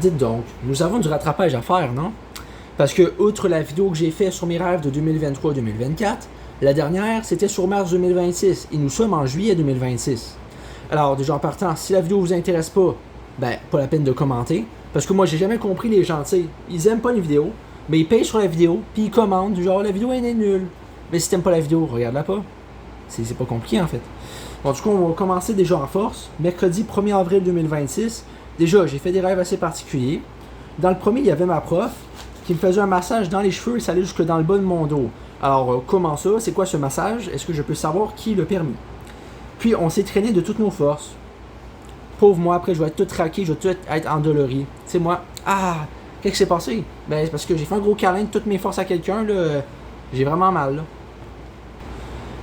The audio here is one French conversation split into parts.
Dites donc, nous avons du rattrapage à faire, non? Parce que, outre la vidéo que j'ai faite sur mes rêves de 2023-2024, la dernière, c'était sur mars 2026, et nous sommes en juillet 2026. Alors, déjà en partant, si la vidéo vous intéresse pas, ben, pas la peine de commenter, parce que moi, j'ai jamais compris les gens, tu sais, ils aiment pas une vidéo, mais ils payent sur la vidéo, puis ils commentent, du genre, la vidéo elle est nulle. Mais si t'aimes pas la vidéo, regarde-la pas. C'est pas compliqué, en fait. Bon, du coup, on va commencer déjà en force. Mercredi 1er avril 2026. Déjà, j'ai fait des rêves assez particuliers. Dans le premier, il y avait ma prof qui me faisait un massage dans les cheveux et ça allait jusque dans le bas de mon dos. Alors, comment ça? C'est quoi ce massage? Est-ce que je peux savoir qui l'a permis? Puis, on s'est traîné de toutes nos forces. Pauvre moi, après, je vais être tout traqué, je vais tout être endolori. Tu sais, moi, qu'est-ce qui s'est passé? Ben, c'est parce que j'ai fait un gros câlin de toutes mes forces à quelqu'un, là. J'ai vraiment mal, là.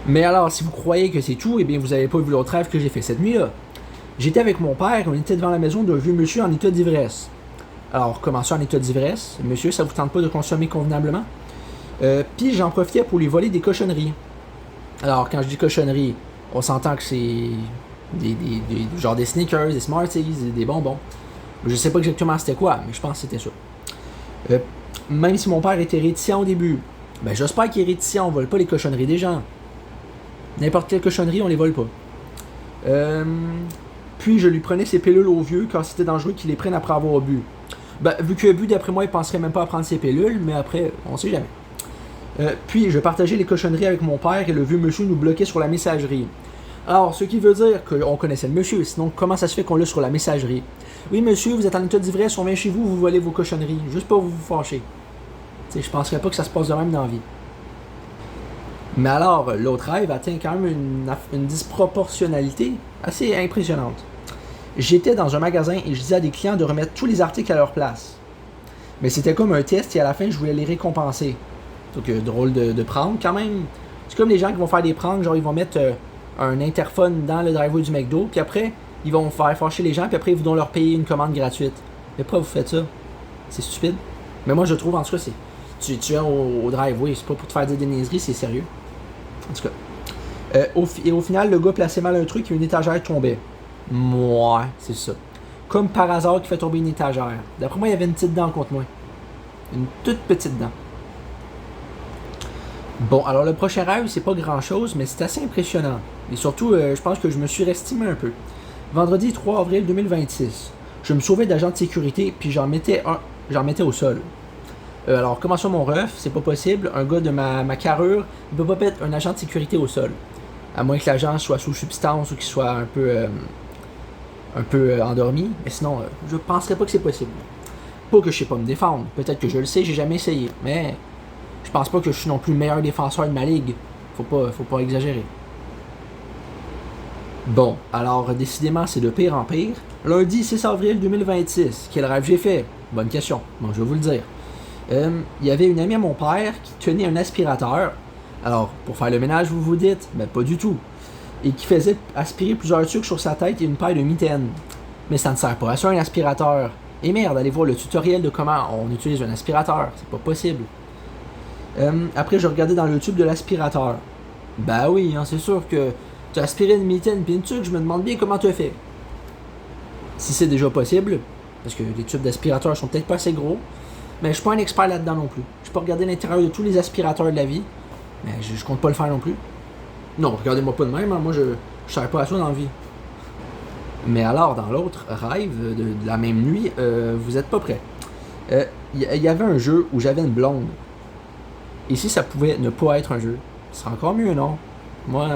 Mais alors, si vous croyez que c'est tout, eh bien, vous avez pas vu l'autre rêve que j'ai fait cette nuit-là. J'étais avec mon père, on était devant la maison d'un vieux monsieur en état d'ivresse. Alors, comment ça en état d'ivresse? Monsieur, ça vous tente pas de consommer convenablement? Puis j'en profitais pour lui voler des cochonneries. Alors, quand je dis cochonneries, on s'entend que c'est genre des Snickers, des Smarties, des bonbons. Je sais pas exactement c'était quoi, mais je pense que c'était ça. Euh, Même si mon père était réticent au début, ben j'espère qu'il est réticent, on vole pas les cochonneries des gens. N'importe quelle cochonnerie, on les vole pas. Puis je lui prenais ses pilules au vieux quand c'était dangereux qu'il les prenne après avoir bu. Ben, vu qu'il a bu, d'après moi, il penserait même pas à prendre ses pilules, mais après, on sait jamais. Puis je partageais les cochonneries avec mon père et le vieux monsieur nous bloquait sur la messagerie. Alors, ce qui veut dire qu'on connaissait le monsieur, sinon comment ça se fait qu'on l'a sur la messagerie? Oui monsieur, vous êtes en état d'ivresse, on vient chez vous, vous volez vos cochonneries, juste pas vous fâcher. T'sais, je penserais pas que ça se passe de même dans la vie. Mais alors, l'autre rêve atteint quand même une disproportionnalité assez impressionnante. J'étais dans un magasin et je disais à des clients de remettre tous les articles à leur place. Mais c'était comme un test et à la fin, je voulais les récompenser. Donc, drôle de prendre quand même. C'est comme les gens qui vont faire des pranks, genre ils vont mettre un interphone dans le driveway du McDo, puis après, ils vont faire fâcher les gens, puis après, ils vont leur payer une commande gratuite. Mais pourquoi vous faites ça? C'est stupide. Mais moi, je trouve, en tout cas, tu es au driveway, c'est pas pour te faire des niaiseries, c'est sérieux. En tout cas. Et au final, le gars plaçait mal un truc et une étagère tombait. Moi, c'est ça. Comme par hasard qui fait tomber une étagère. D'après moi, il y avait une petite dent contre moi. Une toute petite dent. Bon, alors le prochain rêve, c'est pas grand chose, mais c'est assez impressionnant. Et surtout, je pense que je me surestimé un peu. Vendredi 3 avril 2026. Je me sauvais d'agent de sécurité, puis j'en mettais au sol. Alors, comment ça, mon ref? C'est pas possible. Un gars de ma carrure, il peut pas mettre un agent de sécurité au sol. À moins que l'agent soit sous substance ou qu'il soit un peu endormi. Mais sinon, je penserais pas que c'est possible. Pas que je sais pas me défendre. Peut-être que je le sais, j'ai jamais essayé. Mais je pense pas que je suis non plus le meilleur défenseur de ma ligue. Faut pas exagérer. Bon, alors décidément, c'est de pire en pire. Lundi 6 avril 2026. Quel rêve j'ai fait? Bonne question. Bon, je vais vous le dire. Il y avait une amie à mon père qui tenait un aspirateur. Alors, pour faire le ménage, vous vous dites? Ben, pas du tout. Et qui faisait aspirer plusieurs trucs sur sa tête et une paire de mitaines. Mais ça ne sert pas à ça un aspirateur. Et merde, allez voir le tutoriel de comment on utilise un aspirateur. C'est pas possible. Après, je regardais dans le tube de l'aspirateur. Ben oui, hein, c'est sûr que tu as aspiré une mitaine puis une tuque, je me demande bien comment tu as fait. Si c'est déjà possible, parce que les tubes d'aspirateur sont peut-être pas assez gros, mais je suis pas un expert là-dedans non plus. Je peux regarder l'intérieur de tous les aspirateurs de la vie, mais je compte pas le faire non plus. Non, regardez-moi pas de même, hein, moi je sers pas à ça dans la vie. Mais alors, dans l'autre rêve de la même nuit, vous êtes pas prêts. Y avait un jeu où j'avais une blonde. Et si ça pouvait ne pas être un jeu, ce serait encore mieux, non? Moi.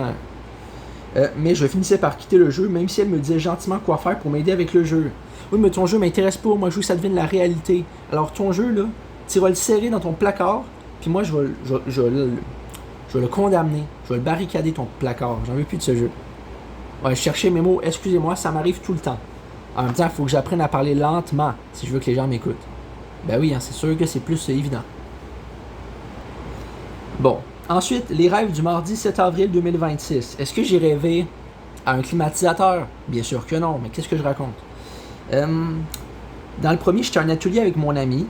Mais je finissais par quitter le jeu, même si elle me disait gentiment quoi faire pour m'aider avec le jeu. Oui, mais ton jeu m'intéresse pas, moi je veux que ça devienne la réalité. Alors ton jeu, là, tu vas le serrer dans ton placard, puis moi je vais le condamner, je vais le barricader ton placard. J'en veux plus de ce jeu. Ouais, je cherchais mes mots, excusez-moi, ça m'arrive tout le temps. En même temps, il faut que j'apprenne à parler lentement si je veux que les gens m'écoutent. Ben oui, hein, c'est sûr que c'est plus évident. Bon, ensuite, les rêves du mardi 7 avril 2026. Est-ce que j'ai rêvé à un climatisateur? Bien sûr que non, mais qu'est-ce que je raconte? Dans le premier, j'étais à un atelier avec mon ami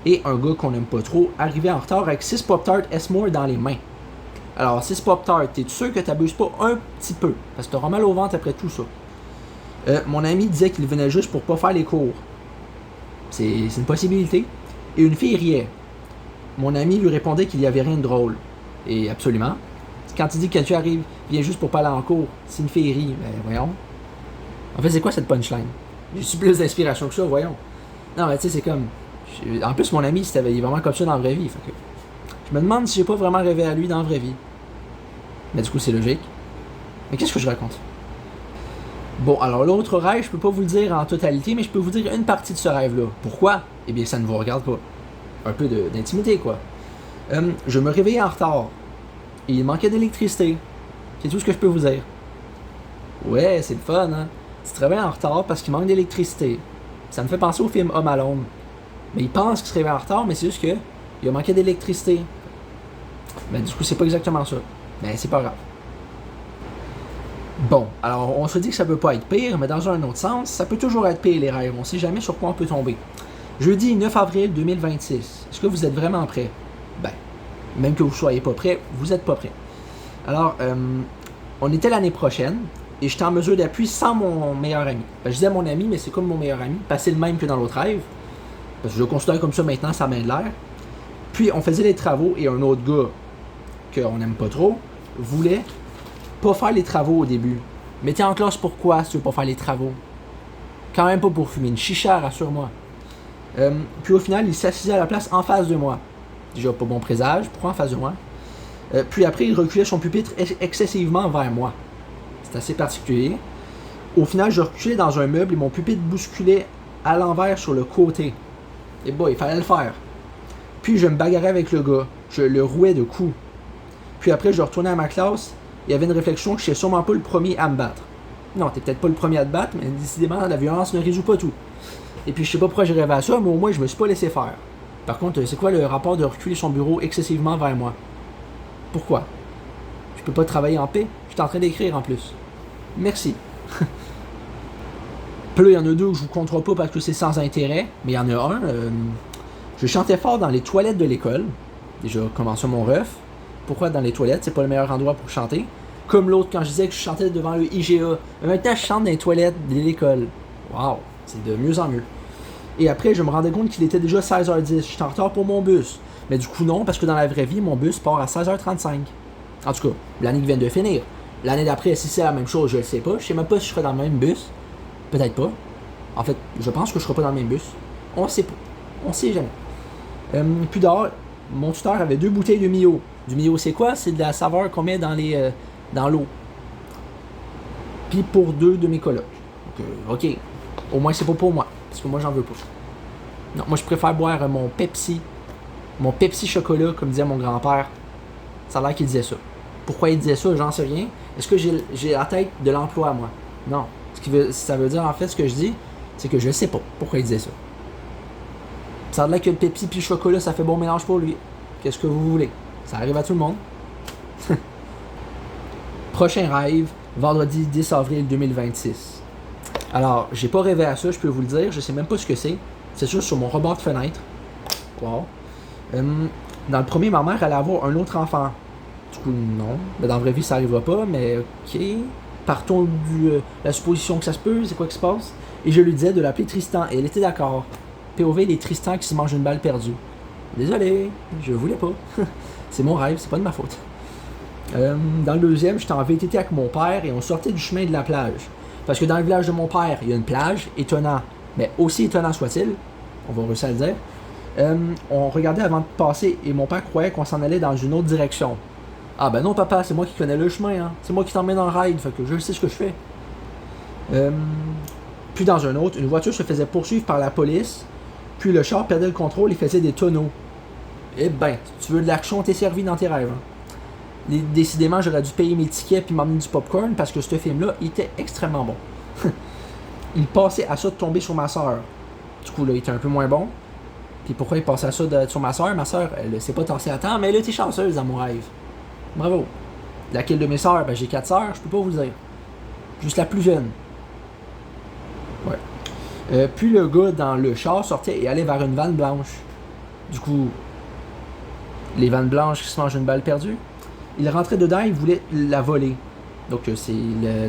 et un gars qu'on n'aime pas trop arrivait en retard avec 6 Pop-Tarts S-More dans les mains. Alors, 6 Pop-Tarts, t'es sûr que t'abuses pas un petit peu? Parce que t'auras mal au ventre après tout ça. Mon ami disait qu'il venait juste pour pas faire les cours. C'est une possibilité. Et une fille riait. Mon ami lui répondait qu'il n'y avait rien de drôle. Et absolument. Quand il dit que quelqu'un arrive, vient juste pour pas aller en cours, si une fille rit, ben voyons. En fait, c'est quoi cette punchline? J'ai su plus d'inspiration que ça, voyons. Non, mais tu sais, c'est comme... En plus, mon ami, il est vraiment comme ça dans la vraie vie. Fait que... Je me demande si j'ai pas vraiment rêvé à lui dans la vraie vie. Mais du coup, c'est logique. Mais qu'est-ce que je raconte? Bon, alors l'autre rêve, je peux pas vous le dire en totalité, mais je peux vous dire une partie de ce rêve-là. Pourquoi? Eh bien, ça ne vous regarde pas. Un peu d'intimité, quoi. Je me réveillais en retard. Et il manquait d'électricité. C'est tout ce que je peux vous dire. Ouais, c'est le fun, hein? Tu te réveilles en retard parce qu'il manque d'électricité. Ça me fait penser au film Home Alone. Mais il pense qu'il se réveille en retard, mais c'est juste que il a manqué d'électricité. Mais du coup, c'est pas exactement ça. Mais c'est pas grave. Bon, alors on se dit que ça peut pas être pire, mais dans un autre sens, ça peut toujours être pire les rêves. On sait jamais sur quoi on peut tomber. Jeudi 9 avril 2026. Est-ce que vous êtes vraiment prêts? Ben, même que vous soyez pas prêts, vous êtes pas prêts. Alors, on était l'année prochaine, et j'étais en mesure d'appui sans mon meilleur ami. Ben, je disais mon ami, mais c'est comme mon meilleur ami, parce que c'est le même que dans l'autre rêve. Parce que je le considère comme ça maintenant, ça mène de l'air. Puis on faisait les travaux, et un autre gars, qu'on n'aime pas trop, voulait pas faire les travaux au début. Mais t'es en classe pourquoi si tu veux pas faire les travaux? Quand même pas pour fumer une chicha, rassure-moi. Puis au final, il s'assisait à la place en face de moi. Déjà pas bon présage, pourquoi en face de moi? Puis après, il reculait son pupitre excessivement vers moi. C'est assez particulier. Au final, je reculais dans un meuble et mon pupitre bousculait à l'envers sur le côté. Et bon, il fallait le faire. Puis je me bagarrais avec le gars. Je le rouais de coups. Puis après, je retournais à ma classe. Il y avait une réflexion que je suis sûrement pas le premier à me battre. Non, t'es peut-être pas le premier à te battre, mais décidément, la violence ne résout pas tout. Et puis je sais pas pourquoi j'ai rêvé à ça, mais au moins je me suis pas laissé faire. Par contre, c'est quoi le rapport de reculer son bureau excessivement vers moi? Pourquoi? Je peux pas travailler en paix? Je suis en train d'écrire en plus. Merci. Puis là, il y en a deux que je vous compterai pas parce que c'est sans intérêt, mais il y en a un. Je chantais fort dans les toilettes de l'école. Déjà, comment ça mon ref? Pourquoi dans les toilettes? C'est pas le meilleur endroit pour chanter. Comme l'autre quand je disais que je chantais devant le IGA. Mais maintenant, je chante dans les toilettes de l'école. Waouh, c'est de mieux en mieux. Et après, je me rendais compte qu'il était déjà 16h10. J'étais en retard pour mon bus. Mais du coup, non, parce que dans la vraie vie, mon bus part à 16h35. En tout cas, l'année qui vient de finir. L'année d'après, si c'est la même chose, je le sais pas. Je sais même pas si je serai dans le même bus. Peut-être pas. En fait, je pense que je serai pas dans le même bus. On sait pas. On sait jamais. Puis dehors, mon tuteur avait 2 bouteilles de Mio. Du Mio, c'est quoi? C'est de la saveur qu'on met dans l'eau. Puis pour 2 de mes colocs. Donc, ok. Au moins, c'est pas pour moi. Parce que moi, j'en veux pas. Non, moi, je préfère boire mon Pepsi. Mon Pepsi chocolat, comme disait mon grand-père. Ça a l'air qu'il disait ça. Pourquoi il disait ça, j'en sais rien. Est-ce que j'ai la tête de l'emploi, moi? Non. Ça veut dire, en fait, ce que je dis, c'est que je sais pas pourquoi il disait ça. Ça a l'air que le Pepsi puis le chocolat, ça fait bon mélange pour lui. Qu'est-ce que vous voulez? Ça arrive à tout le monde. Prochain rêve, vendredi 10 avril 2026. Alors, j'ai pas rêvé à ça, je peux vous le dire. Je sais même pas ce que c'est. C'est sûr sur mon rebord de fenêtre. Wow. Dans le premier, ma mère allait avoir un autre enfant. Du coup, non. Mais dans la vraie vie, ça arrivera pas, mais ok. Partons de la supposition que ça se peut, c'est quoi qui se passe? Et je lui disais de l'appeler Tristan, et elle était d'accord. POV, les Tristan qui se mangent une balle perdue. Désolé, je voulais pas. C'est mon rêve, c'est pas de ma faute. Dans le deuxième, j'étais en VTT avec mon père et on sortait du chemin de la plage. Parce que dans le village de mon père, il y a une plage, étonnant, mais aussi étonnant soit-il, on va réussir à le dire. On regardait avant de passer et mon père croyait qu'on s'en allait dans une autre direction. Ah ben non papa, c'est moi qui connais le chemin, hein. C'est moi qui t'emmène en ride, fait que je sais ce que je fais. Puis dans un autre, une voiture se faisait poursuivre par la police, puis le char perdait le contrôle et faisait des tonneaux. Eh ben, tu veux de l'action, t'es servi dans tes rêves. Hein. Décidément, j'aurais dû payer mes tickets puis m'emmener du popcorn parce que ce film-là, il était extrêmement bon. Il passait à ça de tomber sur ma soeur. Du coup, là, il était un peu moins bon. Puis pourquoi il passait à ça sur ma soeur? Ma soeur, elle s'est pas tassée à temps, mais elle était chanceuse dans mon rêve. Bravo. Laquelle de mes sœurs? Ben, j'ai 4 sœurs, je peux pas vous le dire. Juste la plus jeune. Ouais. Puis le gars dans le char sortait et allait vers une vanne blanche. Du coup, les vannes blanches qui se mangent une balle perdue. Il rentrait dedans, il voulait la voler. Donc c'est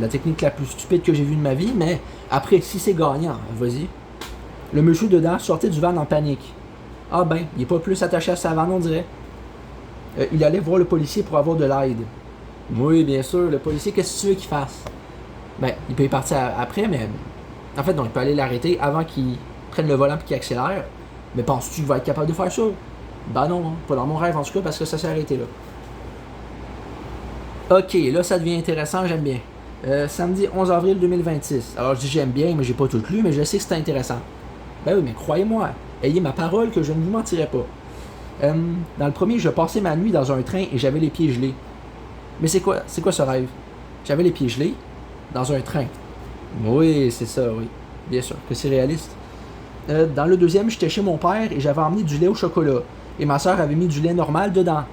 la technique la plus stupide que j'ai vue de ma vie, mais après, si c'est gagnant, vas-y. Le monsieur dedans sortait du van en panique. Ah ben, il est pas plus attaché à sa vanne, on dirait. Il allait voir le policier pour avoir de l'aide. Oui, bien sûr, le policier, qu'est-ce que tu veux qu'il fasse? Ben, il peut y partir après, mais... En fait, non, il peut aller l'arrêter avant qu'il prenne le volant et qu'il accélère. Mais penses-tu qu'il va être capable de faire ça? Ben non, hein, pas dans mon rêve en tout cas, parce que ça s'est arrêté là. Ok, là ça devient intéressant, j'aime bien. Samedi 11 avril 2026. Alors je dis j'aime bien, mais j'ai pas tout lu, mais je sais que c'est intéressant. Ben oui, mais croyez-moi, ayez ma parole que je ne vous mentirai pas. Dans le premier, je passais ma nuit dans un train et j'avais les pieds gelés. Mais c'est quoi ce rêve? J'avais les pieds gelés dans un train. Oui, c'est ça, oui. Bien sûr que c'est réaliste. Dans le deuxième, j'étais chez mon père et j'avais emmené du lait au chocolat. Et ma soeur avait mis du lait normal dedans.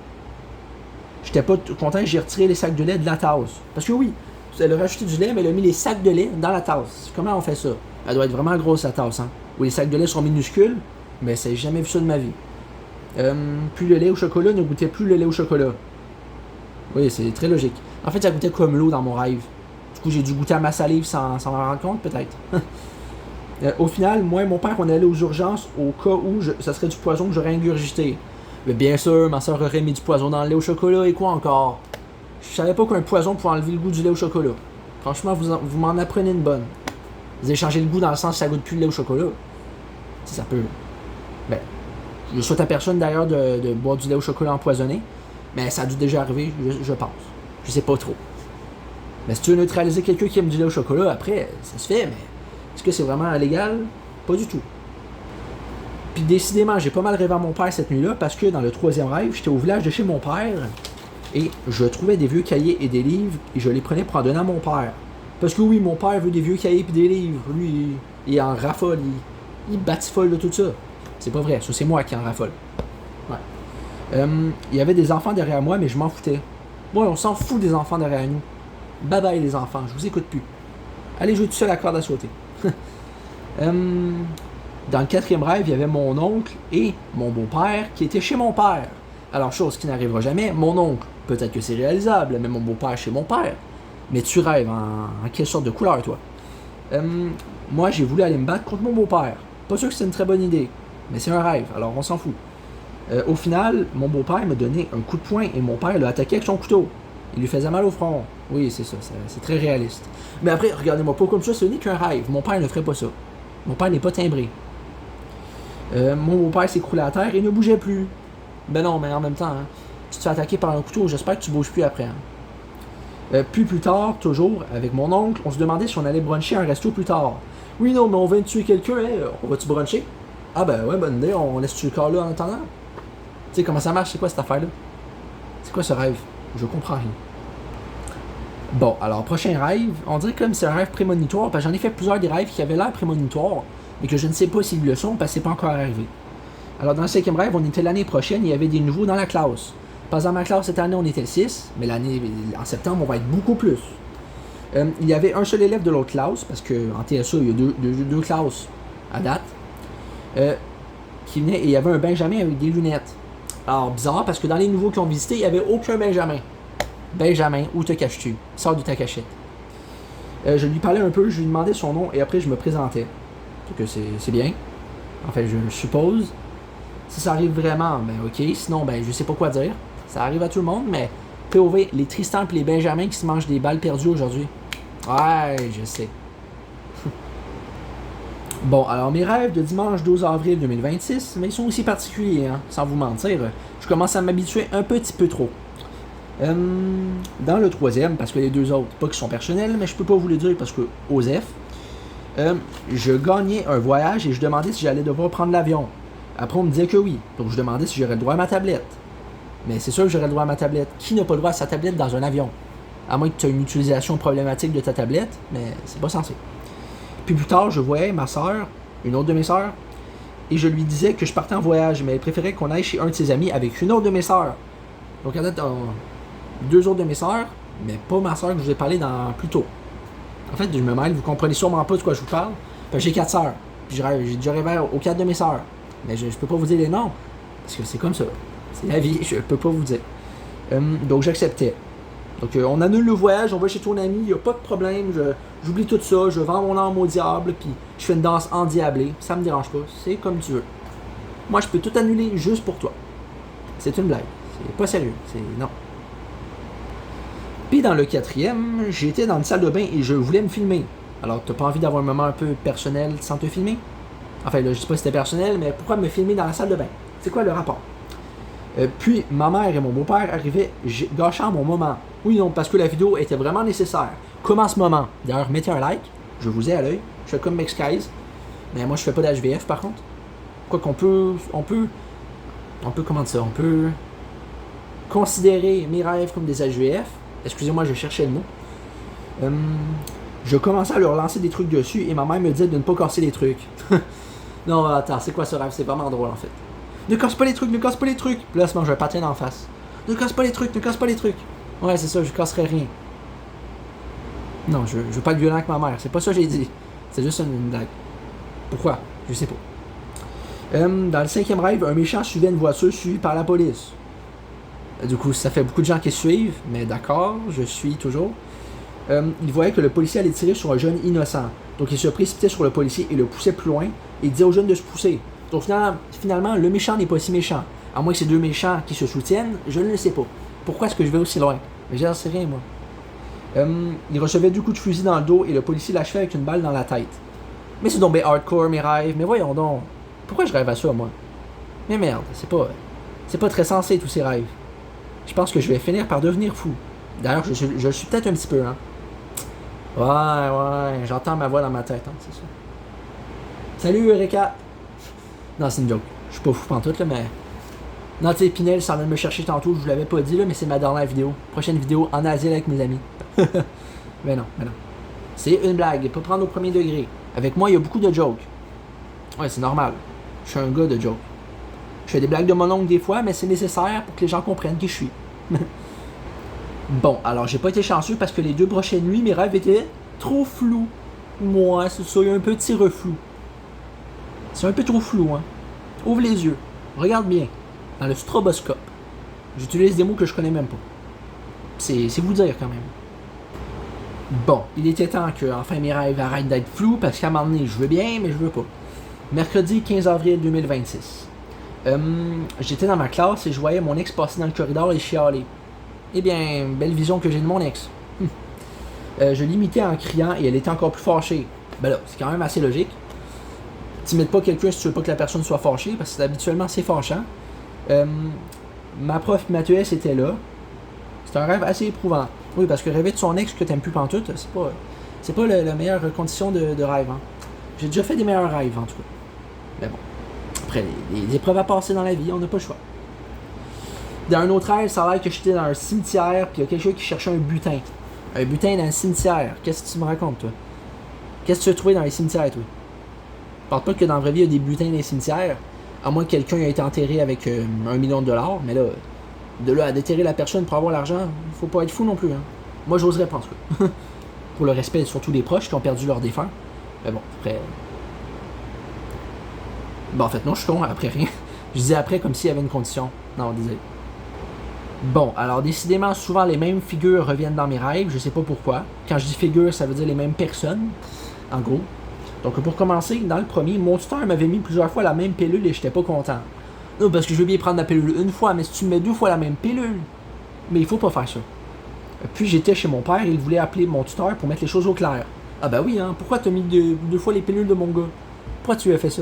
J'étais pas content, j'ai retiré les sacs de lait de la tasse. Parce que oui, elle a rajouté du lait, mais elle a mis les sacs de lait dans la tasse. Comment on fait ça? Elle doit être vraiment grosse, la tasse, hein? Où les sacs de lait sont minuscules, mais j'ai jamais vu ça de ma vie. Puis le lait au chocolat ne goûtait plus le lait au chocolat. Oui, c'est très logique. En fait, ça goûtait comme l'eau dans mon rêve. Du coup, j'ai dû goûter à ma salive sans m'en rendre compte, peut-être. Au final, moi et mon père, on allait aux urgences au cas où ça serait du poison que j'aurais ingurgité. Mais bien sûr, ma soeur aurait mis du poison dans le lait au chocolat et quoi encore? Je savais pas qu'un poison pouvait enlever le goût du lait au chocolat. Franchement, vous m'en apprenez une bonne. Vous avez changé le goût dans le sens que ça goûte plus le lait au chocolat. Si ça peut. Ben, je souhaite à personne d'ailleurs de boire du lait au chocolat empoisonné. Mais ça a dû déjà arriver, je pense. Je sais pas trop. Mais si tu veux neutraliser quelqu'un qui aime du lait au chocolat, après, ça se fait, mais est-ce que c'est vraiment légal? Pas du tout. Puis décidément, j'ai pas mal rêvé à mon père cette nuit-là parce que dans le troisième rêve, j'étais au village de chez mon père et je trouvais des vieux cahiers et des livres et je les prenais pour en donner à mon père. Parce que oui, mon père veut des vieux cahiers et des livres. Lui, il en raffole, il batifole de tout ça. C'est pas vrai, ça c'est moi qui en raffole. Ouais. Il y avait des enfants derrière moi, mais je m'en foutais. Bon, on s'en fout des enfants derrière nous. Bye bye les enfants, je vous écoute plus. Allez jouer tout seul à la corde à sauter. Dans le quatrième rêve, il y avait mon oncle et mon beau-père qui étaient chez mon père. Alors, chose qui n'arrivera jamais, mon oncle, peut-être que c'est réalisable, mais mon beau-père chez mon père. Mais tu rêves en quelle sorte de couleur, toi? Moi, j'ai voulu aller me battre contre mon beau-père. Pas sûr que c'est une très bonne idée, mais c'est un rêve, alors on s'en fout. Au final, mon beau-père m'a donné un coup de poing et mon père l'a attaqué avec son couteau. Il lui faisait mal au front. Oui, c'est ça, c'est très réaliste. Mais après, regardez-moi pas comme ça, ce n'est qu'un rêve. Mon père ne ferait pas ça. Mon père n'est pas timbré. Mon beau-père s'écroulait à terre et ne bougeait plus. Ben non, mais en même temps, hein, si tu te fais attaquer par un couteau, j'espère que tu bouges plus après. Hein. Puis plus tard, toujours, avec mon oncle, on se demandait si on allait bruncher à un resto plus tard. Oui, non, mais on vient de tuer quelqu'un, hein, on va-tu bruncher? Ah ben ouais, bonne idée, on laisse tuer le corps là en attendant. Tu sais comment ça marche, c'est quoi cette affaire-là? C'est quoi ce rêve? Je comprends rien. Bon, alors, prochain rêve, on dirait comme c'est un rêve prémonitoire, parce que j'en ai fait plusieurs des rêves qui avaient l'air prémonitoires, mais que je ne sais pas s'ils le sont, parce que c'est pas encore arrivé. Alors, dans le cinquième rêve, on était l'année prochaine, il y avait des nouveaux dans la classe. Pas dans ma classe cette année, on était 6, mais l'année, en septembre, on va être beaucoup plus. Il y avait un seul élève de l'autre classe, parce qu'en TSA, il y a deux classes à date, qui venait, et il y avait un Benjamin avec des lunettes. Alors, bizarre, parce que dans les nouveaux qui ont visité, il n'y avait aucun Benjamin. Benjamin, où te caches-tu? Sors de ta cachette. Je lui parlais un peu, je lui demandais son nom, et après, je me présentais. Donc, c'est bien. En fait, je suppose. Si ça arrive vraiment, ben ok. Sinon, ben je sais pas quoi dire. Ça arrive à tout le monde, mais POV, les Tristan et les Benjamin qui se mangent des balles perdues aujourd'hui. Ouais, je sais. Bon, alors mes rêves de dimanche 12 avril 2026, mais ils sont aussi particuliers, hein, sans vous mentir. Je commence à m'habituer un petit peu trop. Dans le troisième, parce que les deux autres, pas qu'ils sont personnels, mais je peux pas vous les dire parce que Osef, je gagnais un voyage et je demandais si j'allais devoir prendre l'avion. Après, on me disait que oui. Donc, je demandais si j'aurais le droit à ma tablette. Mais c'est sûr que j'aurais le droit à ma tablette. Qui n'a pas le droit à sa tablette dans un avion? À moins que tu aies une utilisation problématique de ta tablette, mais c'est pas censé. Puis plus tard, je voyais ma soeur, une autre de mes sœurs, et je lui disais que je partais en voyage, mais elle préférait qu'on aille chez un de ses amis avec une autre de mes sœurs. Donc, en fait, deux autres de mes sœurs, mais pas ma sœur que je vous ai parlé dans plus tôt. En fait, je me mêle, vous comprenez sûrement pas de quoi je vous parle. Parce que j'ai 4 sœurs. Puis j'ai déjà rêvé aux 4 de mes sœurs. Mais je peux pas vous dire les noms. Parce que c'est comme ça. C'est la vie, je peux pas vous dire. Donc j'acceptais. Donc on annule le voyage, on va chez ton ami, il n'y a pas de problème, j'oublie tout ça, je vends mon âme au diable, puis je fais une danse endiablée, ça me dérange pas, c'est comme tu veux. Moi je peux tout annuler juste pour toi. C'est une blague, c'est pas sérieux, c'est non. Puis dans le quatrième, j'étais dans une salle de bain et je voulais me filmer. Alors t'as pas envie d'avoir un moment un peu personnel sans te filmer? Enfin là je dis pas si c'était personnel, mais pourquoi me filmer dans la salle de bain? C'est quoi le rapport? Puis ma mère et mon beau-père arrivaient gâchant mon moment. Oui, non, parce que la vidéo était vraiment nécessaire. Comme en ce moment. D'ailleurs, mettez un like. Je vous ai à l'œil. Je fais comme MexKies. Mais moi, je fais pas d'HVF par contre. Quoi qu'on peut. On peut comment dire ça? On peut considérer mes rêves comme des HVF. Excusez-moi, je cherchais le mot. Je commençais à leur lancer des trucs dessus et ma mère me disait de ne pas casser les trucs. Non, attends, c'est quoi ce rêve? C'est vraiment drôle en fait. Ne casse pas les trucs, ne casse pas les trucs. Puis là, je mange un patin en face. Ne casse pas les trucs, ne casse pas les trucs. Ouais, c'est ça, je casserai rien. Non, je veux pas être violent avec ma mère. C'est pas ça que j'ai dit. C'est juste une blague. Pourquoi? Je sais pas. Dans le cinquième rêve, un méchant suivait une voiture suivie par la police. Du coup, ça fait beaucoup de gens qui suivent, mais d'accord, je suis toujours. Il voyait que le policier allait tirer sur un jeune innocent. Donc il se précipitait sur le policier et le poussait plus loin et disait au jeune de se pousser. Donc finalement, le méchant n'est pas si méchant. À moins que ces deux méchants qui se soutiennent, je ne le sais pas. Pourquoi est-ce que je vais aussi loin? Mais j'en sais rien, moi. Il recevait 2 coups de fusil dans le dos et le policier l'achevait avec une balle dans la tête. Mais c'est donc bien hardcore mes rêves. Mais voyons donc. Pourquoi je rêve à ça, moi? Mais merde, c'est pas très sensé tous ces rêves. Je pense que je vais finir par devenir fou. D'ailleurs, je le suis peut-être un petit peu, hein. Ouais, j'entends ma voix dans ma tête, hein, c'est ça. Salut, Eureka! Non, c'est une joke. Je suis pas fou pantoute, là, mais... Non, tu sais, Pinel s'en vient de me chercher tantôt, je vous l'avais pas dit, là, mais c'est ma dernière vidéo. Prochaine vidéo en asile avec mes amis. mais non. C'est une blague, pas prendre au premier degré. Avec moi, il y a beaucoup de jokes. Ouais, c'est normal. Je suis un gars de jokes. Je fais des blagues de mon oncle des fois, mais c'est nécessaire pour que les gens comprennent qui je suis. Bon, alors j'ai pas été chanceux parce que les 2 prochaines nuits, mes rêves étaient trop flous. Moi, c'est ça, il y a un petit reflou. C'est un peu trop flou, hein. Ouvre les yeux. Regarde bien. Dans le stroboscope. J'utilise des mots que je connais même pas. C'est vous dire quand même. Bon, il était temps que enfin mes rêves arrêtent d'être flous parce qu'à un moment donné, je veux bien, mais je veux pas. Mercredi 15 avril 2026. J'étais dans ma classe et je voyais mon ex passer dans le corridor et chialer. Eh bien, belle vision que j'ai de mon ex. Je l'imitais en criant et elle était encore plus fâchée. Ben là, c'est quand même assez logique. T'imites pas quelqu'un si tu veux pas que la personne soit fâchée, parce que habituellement c'est fâchant. Ma prof Mathieu était là. C'était un rêve assez éprouvant. Oui, parce que rêver de son ex que t'aimes plus pantoute, c'est pas la meilleure condition de rêve. Hein. J'ai déjà fait des meilleurs rêves en tout cas. Mais bon. Après, les épreuves à passer dans la vie, on n'a pas le choix. Dans un autre rêve, ça a l'air que j'étais dans un cimetière, puis il y a quelqu'un qui cherchait un butin. Un butin dans un cimetière. Qu'est-ce que tu me racontes, toi? Qu'est-ce que tu as trouvé dans les cimetières, toi? Parle pas que dans la vraie vie, il y a des butins dans les cimetières. À moins que quelqu'un ait été enterré avec $1 million. Mais là, de là à déterrer la personne pour avoir l'argent, faut pas être fou non plus. Hein. Moi, j'oserais pas, en tout cas. Pour le respect surtout des proches qui ont perdu leur défunt. Mais bon, après... Bon, en fait, non, je suis con, après rien. Je disais après comme s'il y avait une condition. Non, désolé. Bon, alors décidément, souvent les mêmes figures reviennent dans mes rêves, je sais pas pourquoi. Quand je dis figures, ça veut dire les mêmes personnes, en gros. Donc pour commencer, dans le premier, mon tuteur m'avait mis plusieurs fois la même pilule et j'étais pas content. Non, parce que je veux bien prendre la pilule une fois, mais si tu me mets 2 fois la même pilule, mais il faut pas faire ça. Puis j'étais chez mon père et il voulait appeler mon tuteur pour mettre les choses au clair. Ah bah oui, hein, pourquoi t'as mis 2 fois les pilules de mon gars? Pourquoi tu as fait ça?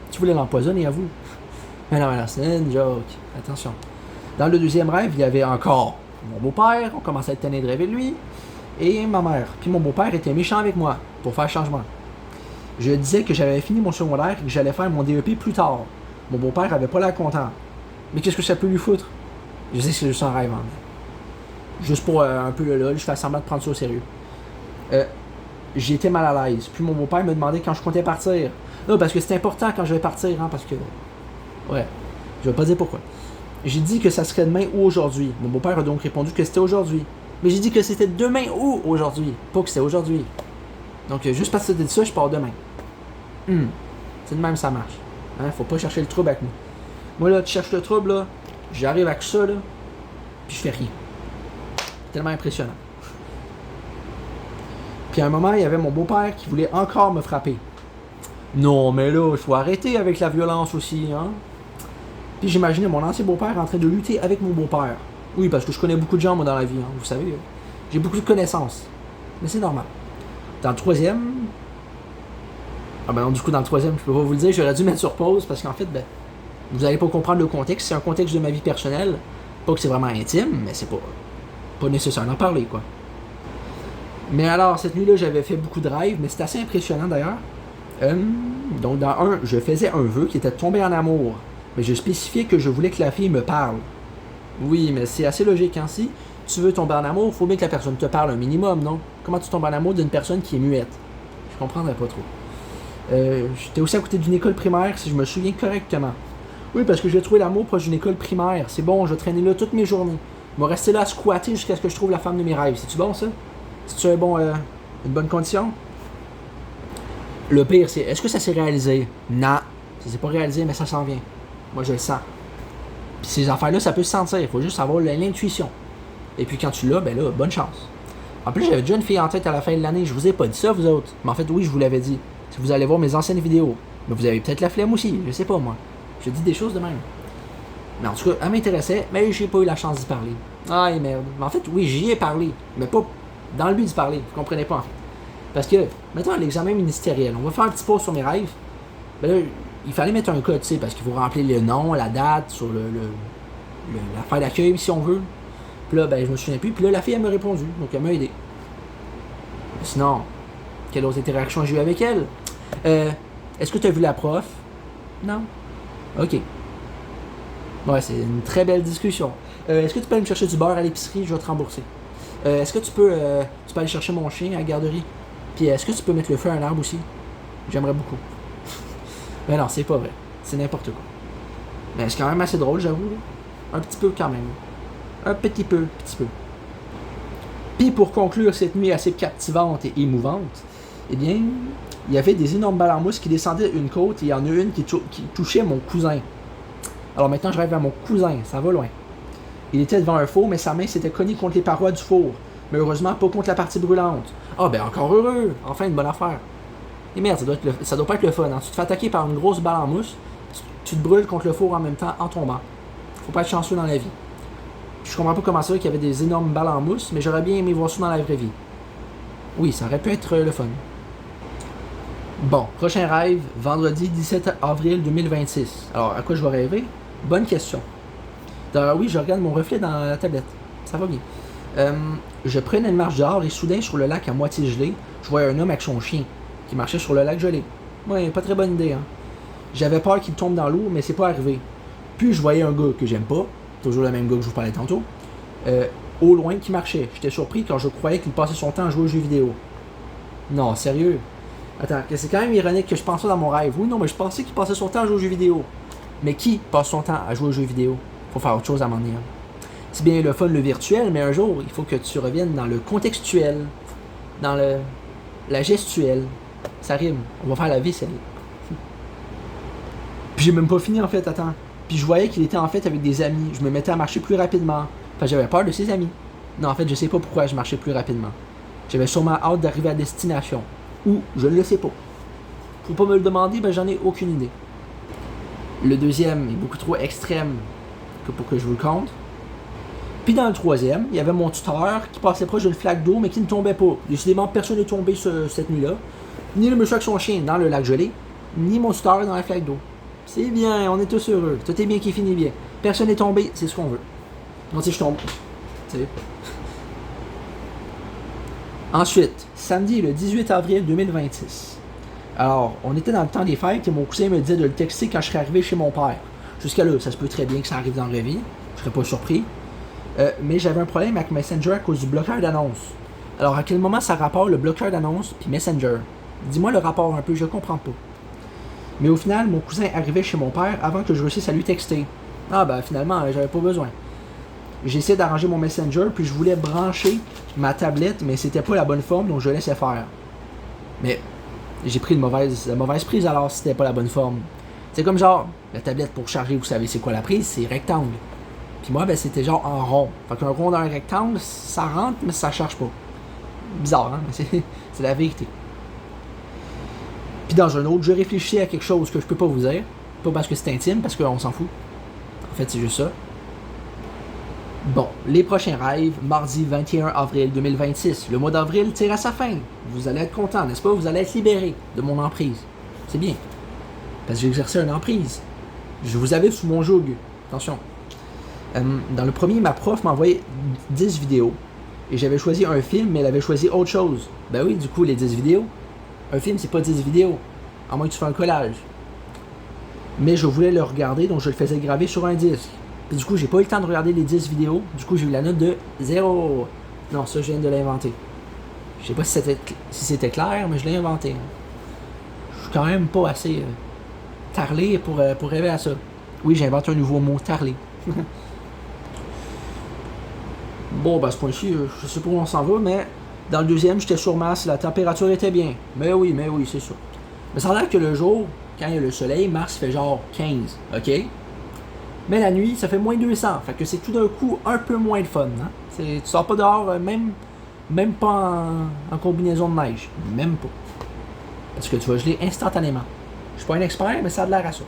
Tu voulais l'empoisonner à vous. Mais non, c'est une joke. Attention. Dans le deuxième rêve, il y avait encore mon beau-père, on commençait à être tanné de rêver de lui, et ma mère. Puis mon beau-père était méchant avec moi, pour faire changement. Je disais que j'avais fini mon secondaire et que j'allais faire mon DEP plus tard. Mon beau-père avait pas l'air content. Mais qu'est-ce que ça peut lui foutre? Je sais que c'est juste un rêve, hein. Juste pour un peu le lol, je fais semblant de prendre ça au sérieux. J'étais mal à l'aise. Puis mon beau-père me demandait quand je comptais partir. Non, parce que c'est important quand je vais partir, hein, parce que... Ouais, je vais pas dire pourquoi. J'ai dit que ça serait demain ou aujourd'hui. Mon beau-père a donc répondu que c'était aujourd'hui. Mais j'ai dit que c'était demain ou aujourd'hui, pas que c'était aujourd'hui. Donc, juste parce que tu dit ça, je pars demain. C'est de même, ça marche. Hein, faut pas chercher le trouble avec moi. Moi, là, tu cherches le trouble, là, j'arrive avec ça, là, puis je fais rien. tellement impressionnant. Puis à un moment, il y avait mon beau-père qui voulait encore me frapper. Non, mais là, il faut arrêter avec la violence aussi, hein. Puis j'imaginais mon ancien beau-père en train de lutter avec mon beau-père. Oui, parce que je connais beaucoup de gens, moi, dans la vie, hein, vous savez. J'ai beaucoup de connaissances. Mais c'est normal. Dans le troisième... Ah ben non, du coup, dans le troisième, je peux pas vous le dire, j'aurais dû mettre sur pause, parce qu'en fait, ben, vous allez pas comprendre le contexte. C'est un contexte de ma vie personnelle. Pas que c'est vraiment intime, mais c'est pas nécessaire d'en parler, quoi. Mais alors, cette nuit-là, j'avais fait beaucoup de rêves, mais c'était assez impressionnant, d'ailleurs. Donc, dans un, je faisais un vœu qui était de tomber en amour. Mais je spécifiais que je voulais que la fille me parle. Oui, mais c'est assez logique, hein. Si tu veux tomber en amour, il faut bien que la personne te parle un minimum, non? Comment tu tombes en amour d'une personne qui est muette? Je comprendrais pas trop. J'étais aussi à côté d'une école primaire, si je me souviens correctement. Oui, parce que j'ai trouvé l'amour proche d'une école primaire. C'est bon, je vais traîner là toutes mes journées. Je vais rester là à squatter jusqu'à ce que je trouve la femme de mes rêves. C'est-tu bon, ça? C'est-tu une bonne condition? Le pire, c'est, est-ce que ça s'est réalisé? Non. Ça s'est pas réalisé, mais ça s'en vient. Moi, je le sens. Puis ces affaires-là, ça peut se sentir. Il faut juste avoir l'intuition. Et puis quand tu l'as, ben là, bonne chance. En plus, j'avais déjà une fille en tête à la fin de l'année. Je vous ai pas dit ça, vous autres. Mais en fait, oui, je vous l'avais dit. Si vous allez voir mes anciennes vidéos. Mais vous avez peut-être la flemme aussi. Je sais pas, moi. Je dis des choses de même. Mais en tout cas, elle m'intéressait, mais j'ai pas eu la chance d'y parler. Ah, merde. Mais en fait, oui, j'y ai parlé. Mais pas dans le but d'y parler. Vous comprenez pas, en fait. Parce que, mettons, à l'examen ministériel, on va faire un petit pause sur mes rêves. Ben là, il fallait mettre un code, tu sais, parce qu'il faut remplir le nom, la date, sur l'affaire d'accueil, si on veut. Puis là, ben, je me souviens plus. Puis là, la fille, elle m'a répondu. Donc, elle m'a aidé. Sinon, quelle autre interaction j'ai eu avec elle? Est-ce que tu as vu la prof? Non. OK. Ouais, c'est une très belle discussion. Est-ce que tu peux aller me chercher du beurre à l'épicerie? Je vais te rembourser. Est-ce que tu peux aller chercher mon chien à la garderie? Puis est-ce que tu peux mettre le feu à un arbre aussi? J'aimerais beaucoup. Mais non, c'est pas vrai. C'est n'importe quoi. Mais c'est quand même assez drôle, j'avoue. Un petit peu quand même. Un petit peu. Puis pour conclure cette nuit assez captivante et émouvante, eh bien, il y avait des énormes balles en mousse qui descendaient une côte et il y en a une qui touchait mon cousin. Alors maintenant, je rêve à mon cousin, ça va loin. Il était devant un four, mais sa main s'était cognée contre les parois du four. Mais heureusement, pas contre la partie brûlante. Ah ben encore heureux! Enfin une bonne affaire. Et merde, ça doit pas être le fun, hein? Tu te fais attaquer par une grosse balle en mousse, tu te brûles contre le four en même temps en tombant. Faut pas être chanceux dans la vie. Je comprends pas comment ça qu'il y avait des énormes balles en mousse, mais j'aurais bien aimé voir ça dans la vraie vie. Oui, ça aurait pu être le fun. Bon, prochain rêve, vendredi 17 avril 2026. Alors, à quoi je vais rêver? Bonne question. Alors oui, je regarde mon reflet dans la tablette. Ça va bien. Je prenais une marche dehors et soudain, sur le lac à moitié gelé, je voyais un homme avec son chien qui marchait sur le lac gelé. Ouais, pas très bonne idée, hein. J'avais peur qu'il tombe dans l'eau, mais c'est pas arrivé. Puis je voyais un gars que j'aime pas, toujours le même gars que je vous parlais tantôt, au loin qui marchait. J'étais surpris quand je croyais qu'il passait son temps à jouer aux jeux vidéo. Non, sérieux? Attends, c'est quand même ironique que je pense ça dans mon rêve. Oui, non, mais je pensais qu'il passait son temps à jouer aux jeux vidéo. Mais qui passe son temps à jouer aux jeux vidéo? Faut faire autre chose à un moment donné. C'est bien le fun, le virtuel, mais un jour, il faut que tu reviennes dans le contextuel, dans la gestuelle. Ça rime. On va faire la vaisselle. Puis j'ai même pas fini en fait, attends. Puis je voyais qu'il était en fait avec des amis. Je me mettais à marcher plus rapidement. Enfin, j'avais peur de ses amis. Non, en fait, je sais pas pourquoi je marchais plus rapidement. J'avais sûrement hâte d'arriver à destination. Ou, je ne le sais pas. Faut pas me le demander, ben j'en ai aucune idée. Le deuxième est beaucoup trop extrême pour que je vous le compte. Puis dans le troisième, il y avait mon tuteur qui passait proche d'une flaque d'eau, mais qui ne tombait pas. Décidément, personne n'est tombé cette nuit-là. Ni le monsieur avec son chien dans le lac gelé, ni mon tuteur dans la flaque d'eau. C'est bien, on est tous heureux. Tout est bien qui finit bien. Personne n'est tombé, c'est ce qu'on veut. Non, si je tombe. Tu sais. Ensuite, samedi le 18 avril 2026. Alors, on était dans le temps des fêtes et mon cousin me disait de le texter quand je serais arrivé chez mon père. Jusqu'à là, ça se peut très bien que ça arrive dans la vraie vie. Je serais pas surpris. Mais j'avais un problème avec Messenger à cause du bloqueur d'annonces. Alors, à quel moment ça rapporte le bloqueur d'annonces puis Messenger? Dis-moi le rapport un peu, je comprends pas. Mais au final, mon cousin arrivait chez mon père avant que je réussisse à lui texter. Ah ben finalement, j'avais pas besoin. J'ai essayé d'arranger mon Messenger, puis je voulais brancher ma tablette, mais c'était pas la bonne forme, donc je laissais faire. Mais j'ai pris la mauvaise prise alors c'était pas la bonne forme. C'est comme genre, la tablette pour charger, vous savez c'est quoi la prise? C'est rectangle. Puis moi, ben, c'était genre en rond. Fait qu'un rond dans un rectangle, ça rentre, mais ça charge pas. Bizarre, hein? C'est la vérité. Puis dans un autre, je réfléchis à quelque chose que je peux pas vous dire. Pas parce que c'est intime, parce qu'on s'en fout. En fait, c'est juste ça. Bon, les prochains rêves, mardi 21 avril 2026. Le mois d'avril tire à sa fin. Vous allez être content, n'est-ce pas? Vous allez être libéré de mon emprise. C'est bien. Parce que j'ai exercé une emprise. Je vous avais sous mon joug. Attention. Dans le premier, ma prof m'a envoyé 10 vidéos. Et j'avais choisi un film, mais elle avait choisi autre chose. Ben oui, du coup, les 10 vidéos. Un film, c'est pas 10 vidéos. À moins que tu fasses un collage. Mais je voulais le regarder, donc je le faisais graver sur un disque. Puis du coup, j'ai pas eu le temps de regarder les 10 vidéos. Du coup, j'ai eu la note de 0. Non, ça, je viens de l'inventer. Je sais pas si c'était clair, mais je l'ai inventé. Je suis quand même pas assez tarlé pour rêver à ça. Oui, j'invente un nouveau mot, tarlé. Bon, ben, à ce point-ci, je sais pas où on s'en va, mais dans le deuxième, j'étais sur Mars, la température était bien. Mais oui, c'est sûr. Mais ça a l'air que le jour, quand il y a le soleil, Mars fait genre 15, ok? Mais la nuit, ça fait moins 200. Fait que c'est tout d'un coup un peu moins de fun. Hein? Tu sors pas dehors, même pas en combinaison de neige. Même pas. Parce que tu vas geler instantanément. Je suis pas un expert, mais ça a de l'air à ça.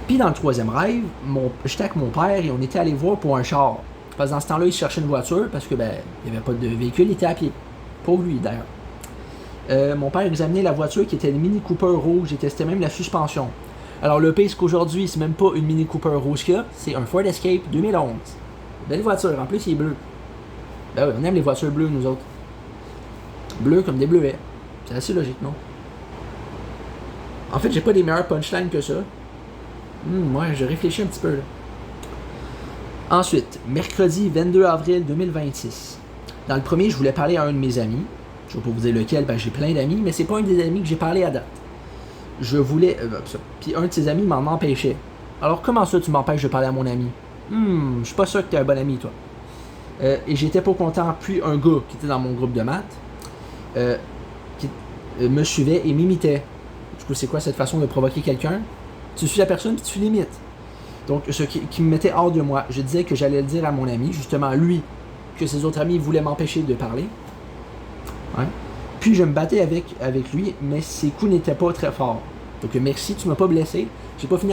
Puis dans le troisième rêve, j'étais avec mon père et on était allé voir pour un char. Parce que dans ce temps-là, il cherchait une voiture parce que ben il n'y avait pas de véhicule, il était à pied. Pauvre lui d'ailleurs. Mon père examinait la voiture qui était une Mini Cooper rouge et testait même la suspension. Alors le pire, c'est qu'aujourd'hui, c'est même pas une Mini Cooper rouge qu'il y a, c'est un Ford Escape 2011. Belle voiture, en plus il est bleu. Ben oui, on aime les voitures bleues nous autres. Bleu comme des bleuets. C'est assez logique, non? En fait, j'ai pas des meilleurs punchlines que ça. Ouais, je réfléchis un petit peu là. Ensuite, mercredi 22 avril 2026. Dans le premier, je voulais parler à un de mes amis. Je vais pas vous dire lequel, ben j'ai plein d'amis, mais c'est pas un des amis que j'ai parlé à date. Je voulais... Puis un de ses amis m'en empêchait. Alors comment ça tu m'empêches de parler à mon ami? Je suis pas sûr que t'es un bon ami, toi. Et j'étais pas content, puis un gars qui était dans mon groupe de maths, qui me suivait et m'imitait. Du coup, c'est quoi cette façon de provoquer quelqu'un? Tu suis la personne puis tu l'imites. Donc, ce qui me mettait hors de moi, je disais que j'allais le dire à mon ami, justement lui, que ses autres amis voulaient m'empêcher de parler. Ouais. Puis je me battais avec lui, mais ses coups n'étaient pas très forts. Donc merci, tu m'as pas blessé. J'ai pas fini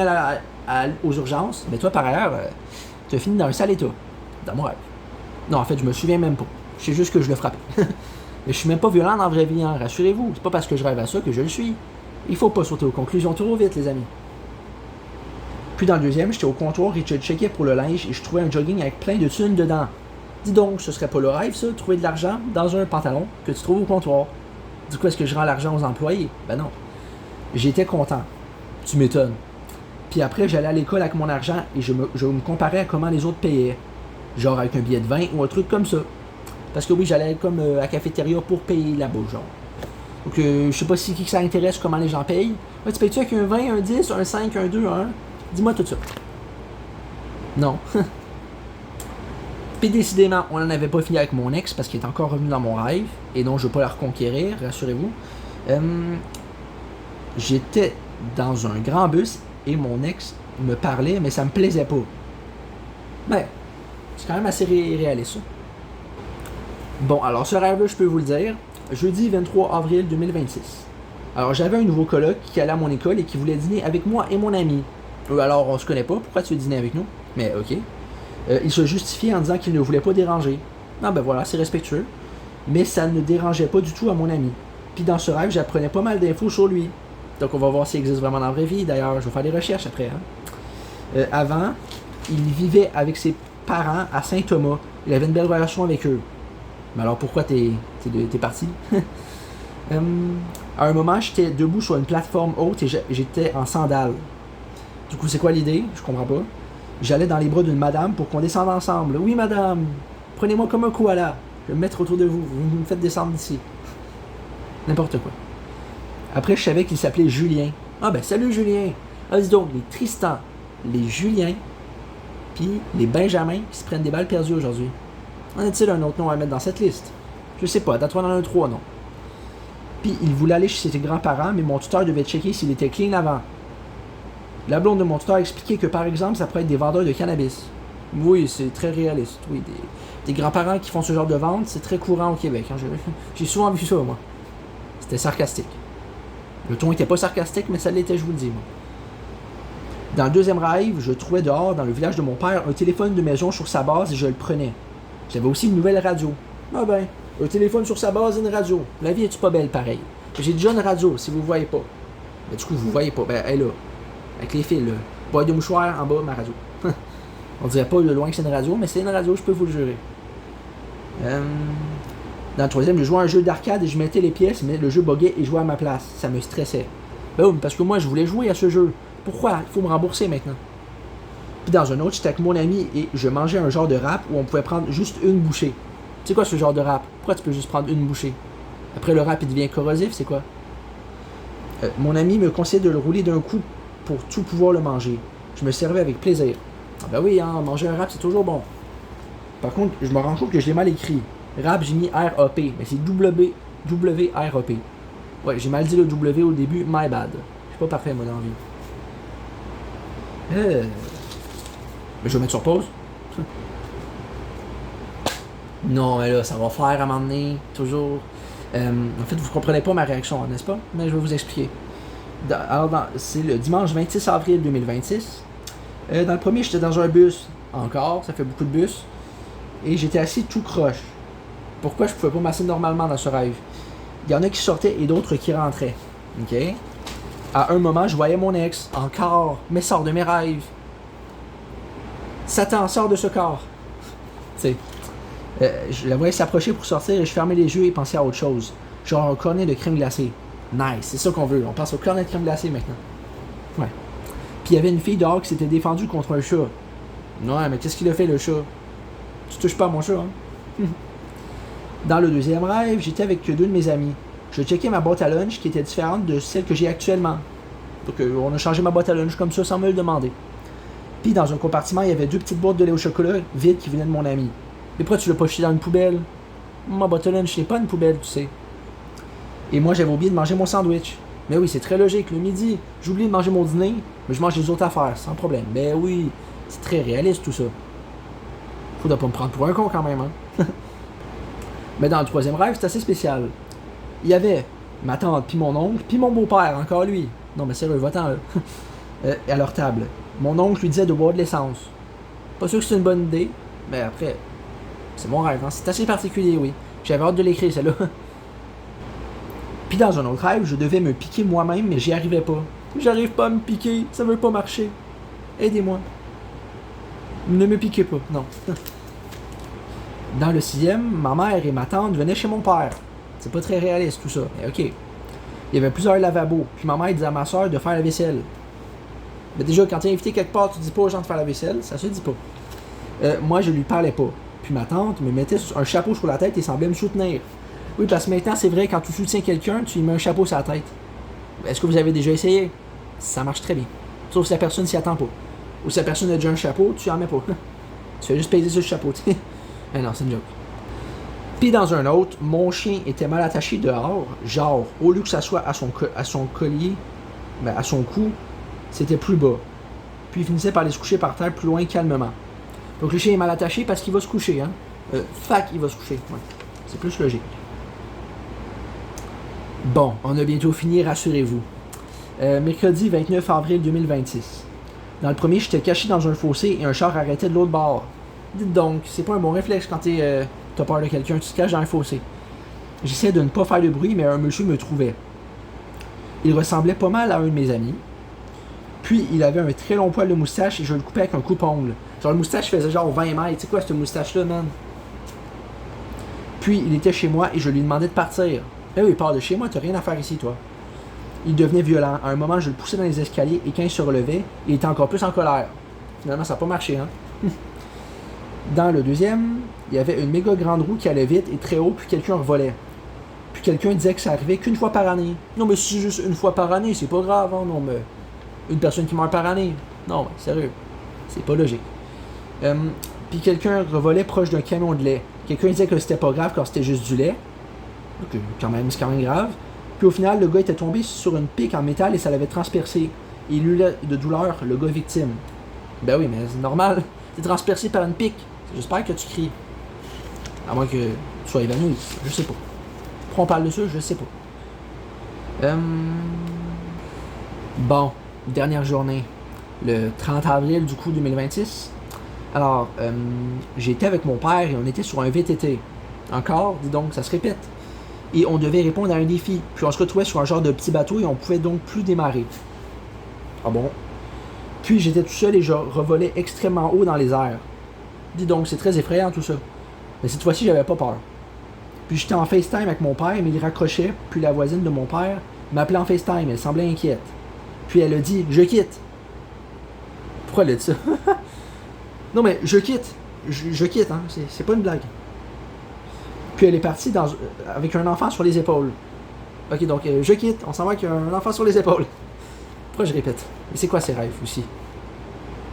aux urgences, mais toi par ailleurs, tu as fini dans un sale état. Dans mon rêve. Non, en fait, je me souviens même pas. Je sais juste que je le frappais. Mais je suis même pas violent dans la vraie vie, hein, rassurez-vous. C'est pas parce que je rêve à ça que je le suis. Il faut pas sauter aux conclusions trop vite, les amis. Puis dans le deuxième, j'étais au comptoir et je checkais pour le linge et je trouvais un jogging avec plein de thunes dedans. Dis donc, ce serait pas le rêve, ça, trouver de l'argent dans un pantalon que tu trouves au comptoir. Du coup, est-ce que je rends l'argent aux employés? Ben non. J'étais content. Tu m'étonnes. Puis après, j'allais à l'école avec mon argent et je me comparais à comment les autres payaient. Genre avec un billet de 20 ou un truc comme ça. Parce que oui, j'allais comme à la cafétéria pour payer la bouffe, genre. Donc, je sais pas si qui ça intéresse comment les gens payent. Ouais, tu payes-tu avec un 20, un 10, un 5, un 2, un 1? Dis-moi tout ça. Non. Puis décidément, on n'en avait pas fini avec mon ex parce qu'il est encore revenu dans mon rêve. Et non, je ne veux pas la reconquérir, rassurez-vous. J'étais dans un grand bus et mon ex me parlait, mais ça me plaisait pas. Ben, c'est quand même assez réaliste, ça. Bon, alors ce rêve-là, je peux vous le dire. Jeudi 23 avril 2026. Alors, j'avais un nouveau coloc qui allait à mon école et qui voulait dîner avec moi et mon ami. Alors, on se connaît pas, pourquoi tu veux dîner avec nous? Mais ok. Il se justifiait en disant qu'il ne voulait pas déranger. Non, ben voilà, c'est respectueux. Mais ça ne dérangeait pas du tout à mon ami. Puis dans ce rêve, j'apprenais pas mal d'infos sur lui. Donc on va voir s'il existe vraiment dans la vraie vie. D'ailleurs, je vais faire des recherches après. Hein. Avant, il vivait avec ses parents à Saint-Thomas. Il avait une belle relation avec eux. Mais alors pourquoi t'es parti? À un moment, j'étais debout sur une plateforme haute et j'étais en sandales. Du coup, c'est quoi l'idée? Je comprends pas. J'allais dans les bras d'une madame pour qu'on descende ensemble. Oui, madame, prenez-moi comme un koala. Je vais me mettre autour de vous. Vous me faites descendre d'ici. N'importe quoi. Après, je savais qu'il s'appelait Julien. Ah ben, salut Julien. Ah, dis donc, les Tristan, les Julien, puis les Benjamin qui se prennent des balles perdues aujourd'hui. En est-il un autre nom à mettre dans cette liste? Je sais pas, d'attendre dans un 3, non. Puis il voulait aller chez ses grands-parents, mais mon tuteur devait checker s'il était clean avant. La blonde de mon tuteur a expliqué que, par exemple, ça pourrait être des vendeurs de cannabis. Oui, c'est très réaliste. Oui, des grands-parents qui font ce genre de vente, c'est très courant au Québec. Hein. J'ai souvent vu ça, moi. C'était sarcastique. Le ton était pas sarcastique, mais ça l'était, je vous le dis, moi. Dans le deuxième rêve, je trouvais dehors, dans le village de mon père, un téléphone de maison sur sa base et je le prenais. J'avais aussi une nouvelle radio. Ah ben, un téléphone sur sa base et une radio. La vie est-tu pas belle, pareil? J'ai déjà une radio, si vous ne voyez pas. Mais du coup, vous ne voyez pas. Ben, elle est là. Avec les fils, là. Boîte de mouchoir en bas, ma radio. On dirait pas de loin que c'est une radio, mais c'est une radio, je peux vous le jurer. Dans le troisième, je jouais à un jeu d'arcade et je mettais les pièces, mais le jeu buguait et jouait à ma place. Ça me stressait. Boum, parce que moi, je voulais jouer à ce jeu. Pourquoi? Il faut me rembourser maintenant. Puis dans un autre, j'étais avec mon ami et je mangeais un genre de rap où on pouvait prendre juste une bouchée. C'est quoi ce genre de rap? Pourquoi tu peux juste prendre une bouchée? Après, le rap, il devient corrosif, c'est quoi? Mon ami me conseillait de le rouler d'un coup pour tout pouvoir le manger. Je me servais avec plaisir. Ah ben oui, hein, manger un rap, c'est toujours bon. Par contre, je me rends compte que je l'ai mal écrit. Rap, j'ai mis R-A-P, mais c'est W-R-A-P. Ouais, j'ai mal dit le W au début, my bad. Je suis pas parfait, moi, dans la vie. Mais je vais mettre sur pause. Non, mais là, ça va faire à un moment donné, toujours. En fait, vous comprenez pas ma réaction, n'est-ce pas? Mais je vais vous expliquer. C'est le dimanche 26 avril 2026. Dans le premier, j'étais dans un bus. Encore, ça fait beaucoup de bus. Et j'étais assis tout croche. Pourquoi je pouvais pas m'asseoir normalement dans ce rêve? Il y en a qui sortaient et d'autres qui rentraient. OK? À un moment, je voyais mon ex. Encore. Mais sort de mes rêves. Satan, sort de ce corps. Tu sais. Je la voyais s'approcher pour sortir et je fermais les yeux et pensais à autre chose. Genre un cornet de crème glacée. Nice, c'est ça qu'on veut. On pense au cornet de crème glacée maintenant. Ouais. Puis il y avait une fille dehors qui s'était défendue contre un chat. Ouais, mais qu'est-ce qu'il a fait le chat? Tu touches pas à mon chat, hein? Dans le deuxième rêve, j'étais avec deux de mes amis. Je checkais ma boîte à lunch qui était différente de celle que j'ai actuellement. Donc on a changé ma boîte à lunch comme ça sans me le demander. Puis dans un compartiment, il y avait deux petites boîtes de lait au chocolat vides qui venaient de mon ami. Mais pourquoi tu l'as pas jeté dans une poubelle? Ma boîte à lunch n'est pas une poubelle, tu sais. Et moi, j'avais oublié de manger mon sandwich. Mais oui, c'est très logique. Le midi, j'oublie de manger mon dîner, mais je mange les autres affaires, sans problème. Mais oui, c'est très réaliste tout ça. Faudra pas me prendre pour un con quand même, hein. Mais dans le troisième rêve, c'est assez spécial. Il y avait ma tante, puis mon oncle, puis mon beau-père, encore lui. Non, mais sérieux, va-t'en, là. À leur table. Mon oncle lui disait de boire de l'essence. Pas sûr que c'est une bonne idée, mais après, c'est mon rêve, hein. C'est assez particulier, oui. J'avais hâte de l'écrire, celle-là. Puis dans un autre rêve, je devais me piquer moi-même, mais j'y arrivais pas. J'arrive pas à me piquer, ça veut pas marcher. Aidez-moi. Ne me piquez pas, non. Dans le sixième, ma mère et ma tante venaient chez mon père. C'est pas très réaliste tout ça, mais ok. Il y avait plusieurs lavabos, puis ma mère disait à ma soeur de faire la vaisselle. Mais déjà, quand tu es invité quelque part, tu dis pas aux gens de faire la vaisselle, ça se dit pas. Moi, je lui parlais pas. Puis ma tante me mettait un chapeau sur la tête et semblait me soutenir. Oui, parce que maintenant, c'est vrai, quand tu soutiens quelqu'un, tu lui mets un chapeau sur la tête. Est-ce que vous avez déjà essayé? Ça marche très bien. Sauf si la personne s'y attend pas. Ou si la personne a déjà un chapeau, tu en mets pas. Tu fais juste peser sur le chapeau, tu sais. Mais non, c'est une joke. Puis dans un autre, mon chien était mal attaché dehors, genre, au lieu que ça soit à son collier, ben à son cou, c'était plus bas. Puis il finissait par aller se coucher par terre plus loin calmement. Donc le chien est mal attaché parce qu'il va se coucher, hein. Il va se coucher, ouais. C'est plus logique. Bon, on a bientôt fini, rassurez-vous. Mercredi 29 avril 2026. Dans le premier, j'étais caché dans un fossé et un char arrêtait de l'autre bord. Dites donc, c'est pas un bon réflexe quand t'as peur de quelqu'un, tu te caches dans un fossé. J'essayais de ne pas faire de bruit, mais un monsieur me trouvait. Il ressemblait pas mal à un de mes amis. Puis, il avait un très long poil de moustache et je le coupais avec un coupe-ongle. Genre, le moustache faisait genre 20 mètres. Tu sais quoi, cette moustache-là, man? Puis, il était chez moi et je lui demandais de partir. Eh oui, pars de chez moi, t'as rien à faire ici, toi. Il devenait violent. À un moment, je le poussais dans les escaliers et quand il se relevait, il était encore plus en colère. Finalement, ça n'a pas marché, hein? Dans le deuxième, il y avait une méga grande roue qui allait vite et très haut, puis quelqu'un revolait. Puis quelqu'un disait que ça arrivait qu'une fois par année. Non, mais si c'est juste une fois par année, c'est pas grave, hein? Non, mais une personne qui meurt par année. Non, mais sérieux, c'est pas logique. Puis quelqu'un revolait proche d'un camion de lait. Quelqu'un disait que c'était pas grave quand c'était juste du lait. Donc, c'est quand même grave. Puis au final, le gars était tombé sur une pique en métal et ça l'avait transpercé. Il hurlait de douleur, le gars victime. Ben oui, mais c'est normal. T'es transpercé par une pique. J'espère que tu cries. À moins que tu sois évanoui. Je sais pas. Pourquoi on parle de ça? Je sais pas. Bon, dernière journée. Le 30 avril du coup 2026. Alors, j'étais avec mon père et on était sur un VTT. Encore, dis donc, ça se répète. Et on devait répondre à un défi. Puis on se retrouvait sur un genre de petit bateau et on pouvait donc plus démarrer. Ah bon? Puis j'étais tout seul et je revolais extrêmement haut dans les airs. Dis donc, c'est très effrayant tout ça. Mais cette fois-ci, j'avais pas peur. Puis j'étais en FaceTime avec mon père, mais il raccrochait, puis la voisine de mon père m'appelait en FaceTime, elle semblait inquiète. Puis elle a dit « Je quitte ». Pourquoi elle a dit ça? Non mais je quitte. Je quitte, hein. C'est pas une blague. Puis elle est partie avec un enfant sur les épaules. Ok, donc je quitte, on s'en va avec un enfant sur les épaules. Pourquoi je répète? Et c'est quoi ces rêves aussi?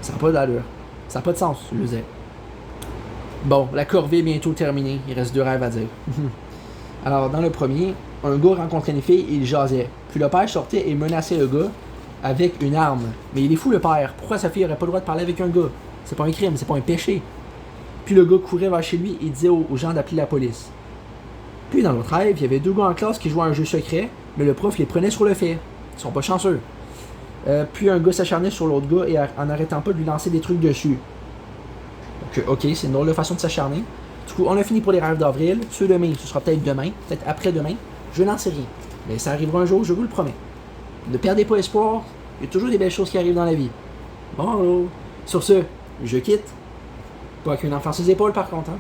Ça n'a pas d'allure. Ça n'a pas de sens, je le disais. Bon, la corvée est bientôt terminée. Il reste 2 rêves à dire. Alors, dans le premier, un gars rencontrait une fille et il jasait. Puis le père sortait et menaçait le gars avec une arme. Mais il est fou le père. Pourquoi sa fille n'aurait pas le droit de parler avec un gars? C'est pas un crime, c'est pas un péché. Puis le gars courait vers chez lui et disait aux gens d'appeler la police. Puis dans l'autre rêve, il y avait 2 gars en classe qui jouaient à un jeu secret, mais le prof les prenait sur le fait. Ils sont pas chanceux. Puis un gars s'acharnait sur l'autre gars et en n'arrêtant pas de lui lancer des trucs dessus. Donc, ok, c'est une drôle de façon de s'acharner. Du coup, on a fini pour les rêves d'avril. Ceux de mai, ce sera peut-être demain, peut-être après-demain. Je n'en sais rien. Mais ça arrivera un jour, je vous le promets. Ne perdez pas espoir, il y a toujours des belles choses qui arrivent dans la vie. Bon, sur ce, je quitte. Pas avec une enfant sur les épaules par contre, hein.